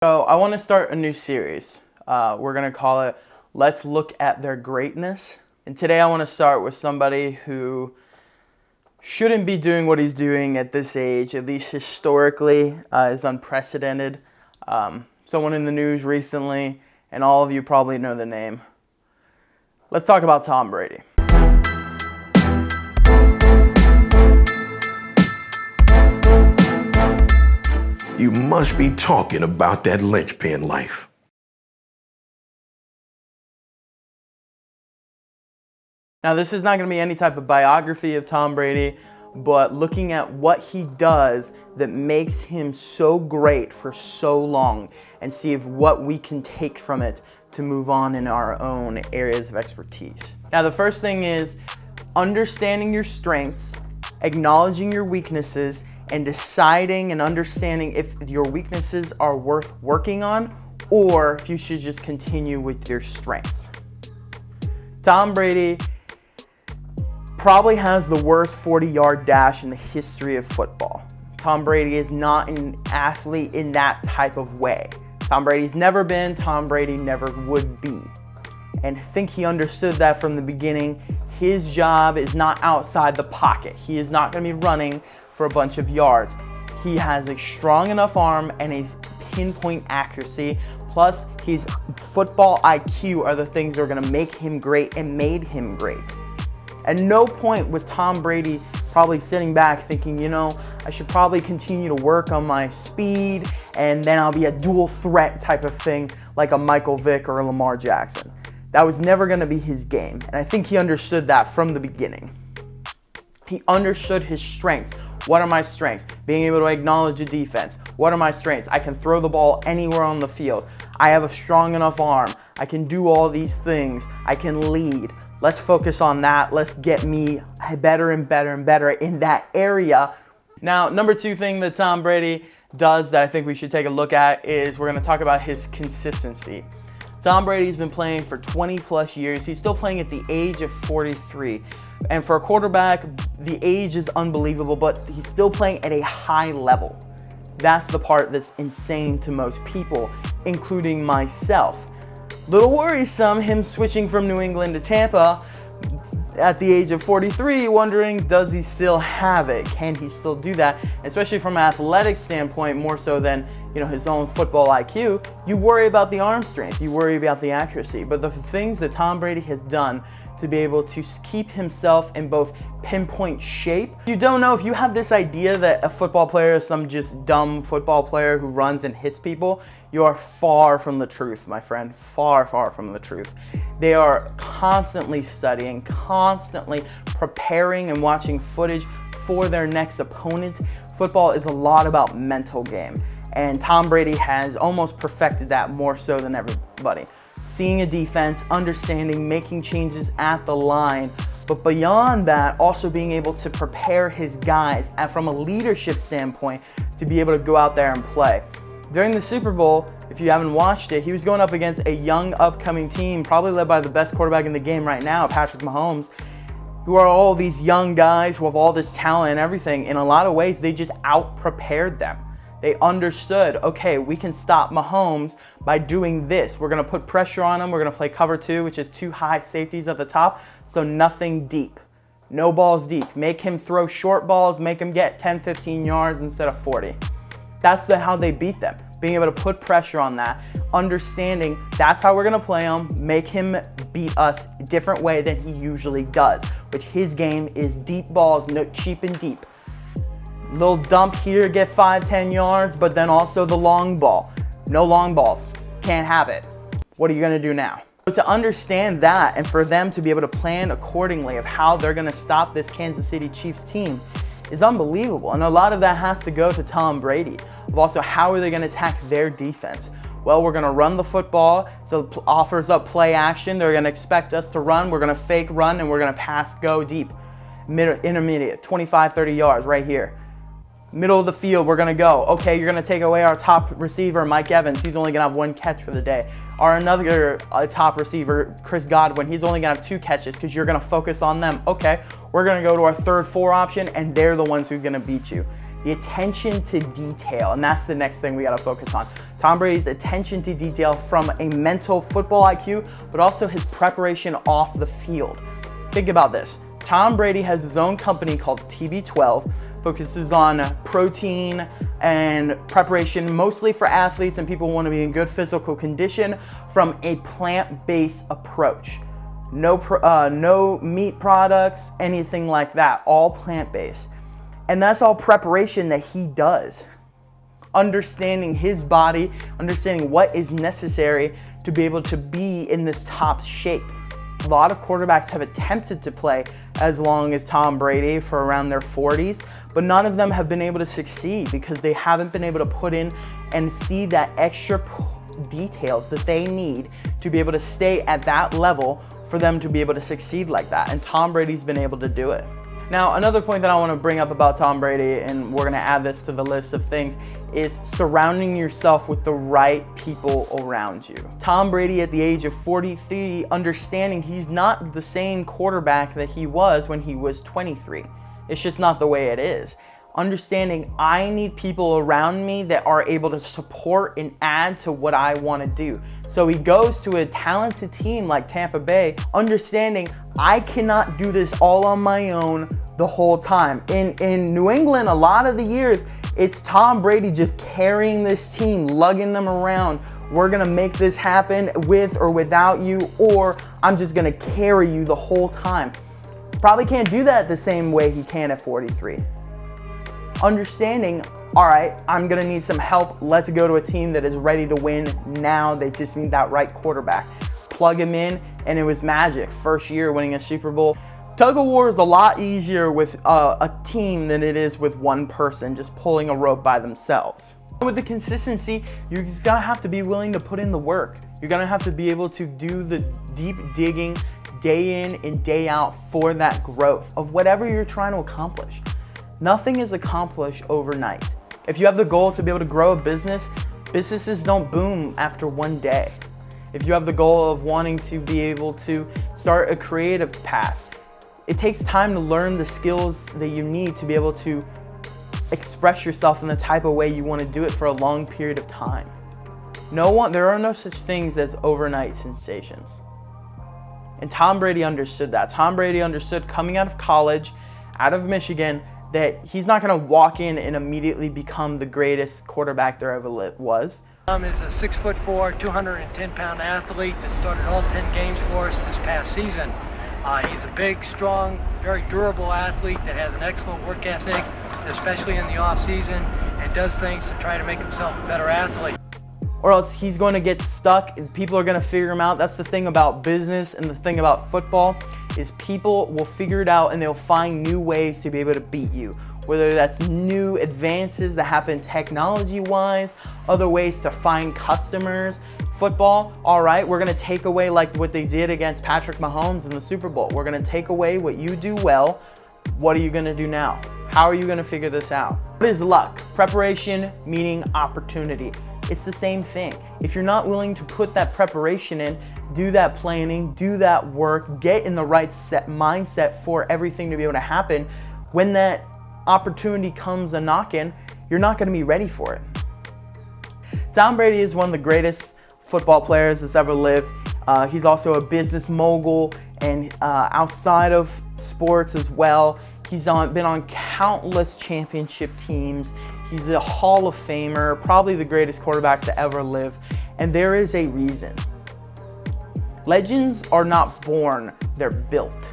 So I want to start a new series. We're going to call it Let's Look at Their Greatness. And today I want to start with somebody who shouldn't be doing what he's doing at this age, at least historically, is unprecedented. Someone in the news recently, and all of you probably know the name. Let's talk about Tom Brady. You must be talking about that linchpin life. Now, this is not going to be any type of biography of Tom Brady, but looking at what he does that makes him so great for so long and see if what we can take from it to move on in our own areas of expertise. Now, the first thing is understanding your strengths, acknowledging your weaknesses, and deciding and understanding if your weaknesses are worth working on or if you should just continue with your strengths. Tom Brady probably has the worst 40-yard dash in the history of football. Tom Brady is not an athlete in that type of way. Tom Brady's never been, Tom Brady never would be. And I think he understood that from the beginning. His job is not outside the pocket. He is not going to be running for a bunch of yards. He has a strong enough arm and a pinpoint accuracy, plus his football IQ are the things that are going to make him great and made him great. At no point was Tom Brady probably sitting back thinking, I should probably continue to work on my speed and then I'll be a dual threat type of thing like a Michael Vick or a Lamar Jackson. That was never going to be his game, and I think he understood that from the beginning. He understood his strengths. What are my strengths? Being able to acknowledge a defense. What are my strengths? I can throw the ball anywhere on the field. I have a strong enough arm. I can do all these things. I can lead. Let's focus on that. Let's get me better and better and better in that area. Now, number two thing that Tom Brady does that I think we should take a look at is we're going to talk about his consistency. Tom Brady's been playing for 20 plus years. He's still playing at the age of 43. And for a quarterback, the age is unbelievable, but he's still playing at a high level. That's the part that's insane to most people, including myself. Little worrisome, him switching from New England to Tampa at the age of 43, wondering, does he still have it? Can he still do that? Especially from an athletic standpoint, more so than his own football IQ, you worry about the arm strength, you worry about the accuracy. But the things that Tom Brady has done to be able to keep himself in both pinpoint shape. You don't know if you have this idea that a football player is some just dumb football player who runs and hits people. You are far from the truth, my friend. Far, far from the truth. They are constantly studying, constantly preparing and watching footage for their next opponent. Football is a lot about mental game. And Tom Brady has almost perfected that more so than everybody. Seeing a defense, understanding, making changes at the line, but beyond that, also being able to prepare his guys and from a leadership standpoint to be able to go out there and play. During the Super Bowl, if you haven't watched it, he was going up against a young upcoming team, probably led by the best quarterback in the game right now, Patrick Mahomes, who are all these young guys who have all this talent and everything. In a lot of ways, they just out-prepared them. They understood, okay, we can stop Mahomes by doing this. We're going to put pressure on him. We're going to play cover two, which is two high safeties at the top, so nothing deep. No balls deep. Make him throw short balls, make him get 10, 15 yards instead of 40. That's how they beat them, being able to put pressure on that, understanding that's how we're going to play him, make him beat us a different way than he usually does, which his game is deep balls, cheap and deep. Little dump here, get 5, 10 yards, but then also the long ball. No long balls. Can't have it. What are you going to do now? So to understand that and for them to be able to plan accordingly of how they're going to stop this Kansas City Chiefs team is unbelievable. And a lot of that has to go to Tom Brady. Of also, how are they going to attack their defense? Well, we're going to run the football, so it offers up play action. They're going to expect us to run. We're going to fake run, and we're going to pass go deep. Intermediate, 25, 30 yards right here. Middle of the field, we're going to go. Okay, you're going to take away our top receiver, Mike Evans. He's only going to have one catch for the day. Or another top receiver, Chris Godwin. He's only going to have 2 catches because you're going to focus on them. Okay, we're going to go to our 3rd, 4 option, and they're the ones who's going to beat you. the attention to detail, and that's the next thing we gotta focus on. Tom Brady's attention to detail from a mental football IQ, but also his preparation off the field. Think about this. Tom Brady has his own company called TB12, focuses on protein and preparation mostly for athletes and people who want to be in good physical condition from a plant-based approach. No meat products, anything like that, all plant-based. And that's all preparation that he does. Understanding his body, understanding what is necessary to be able to be in this top shape. A lot of quarterbacks have attempted to play as long as Tom Brady for around their 40s, but none of them have been able to succeed because they haven't been able to put in and see that extra details that they need to be able to stay at that level for them to be able to succeed like that. And Tom Brady's been able to do it. Now, another point that I want to bring up about Tom Brady, and we're going to add this to the list of things, is surrounding yourself with the right people around you. Tom Brady at the age of 43, understanding he's not the same quarterback that he was when he was 23. It's just not the way it is. Understanding I need people around me that are able to support and add to what I want to do. So he goes to a talented team like Tampa Bay, understanding I cannot do this all on my own the whole time. In New England, a lot of the years, it's Tom Brady just carrying this team, lugging them around. We're gonna make this happen with or without you, or I'm just gonna carry you the whole time. Probably can't do that the same way he can at 43. Understanding, all right, I'm gonna need some help. Let's go to a team that is ready to win now. They just need that right quarterback. Plug him in, and it was magic. First year winning a Super Bowl. Tug of war is a lot easier with a team than it is with one person just pulling a rope by themselves. With the consistency, you're just gonna have to be willing to put in the work. You're gonna have to be able to do the deep digging day in and day out for that growth of whatever you're trying to accomplish. Nothing is accomplished overnight. If you have the goal to be able to grow a business, businesses don't boom after one day. If you have the goal of wanting to be able to start a creative path, it takes time to learn the skills that you need to be able to express yourself in the type of way you want to do it for a long period of time. There are no such things as overnight sensations. And Tom Brady understood that. Tom Brady understood coming out of college, out of Michigan, that he's not going to walk in and immediately become the greatest quarterback there ever was. Tom is a 6'4", 210-pound athlete that started all 10 games for us this past season. He's a big, strong, very durable athlete that has an excellent work ethic, especially in the off-season, and does things to try to make himself a better athlete. Or else he's going to get stuck and people are going to figure him out. That's the thing about business and the thing about football is people will figure it out and they'll find new ways to be able to beat you. Whether that's new advances that happen technology-wise, other ways to find customers. Football, all right, we're gonna take away like what they did against Patrick Mahomes in the Super Bowl. We're gonna take away what you do well. What are you gonna do now? How are you gonna figure this out? What is luck? Preparation meaning opportunity. It's the same thing. If you're not willing to put that preparation in, do that planning, do that work, get in the right mindset for everything to be able to happen, when that opportunity comes a knocking, you're not gonna be ready for it. Tom Brady is one of the greatest football players that's ever lived. He's also a business mogul and outside of sports as well. He's been on countless championship teams. He's a Hall of Famer, probably the greatest quarterback to ever live. And there is a reason. Legends are not born, they're built.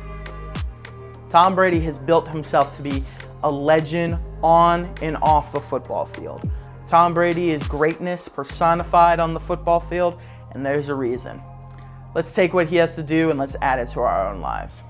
Tom Brady has built himself to be a legend on and off the football field. Tom Brady is greatness personified on the football field, and there's a reason. Let's take what he has to do and let's add it to our own lives.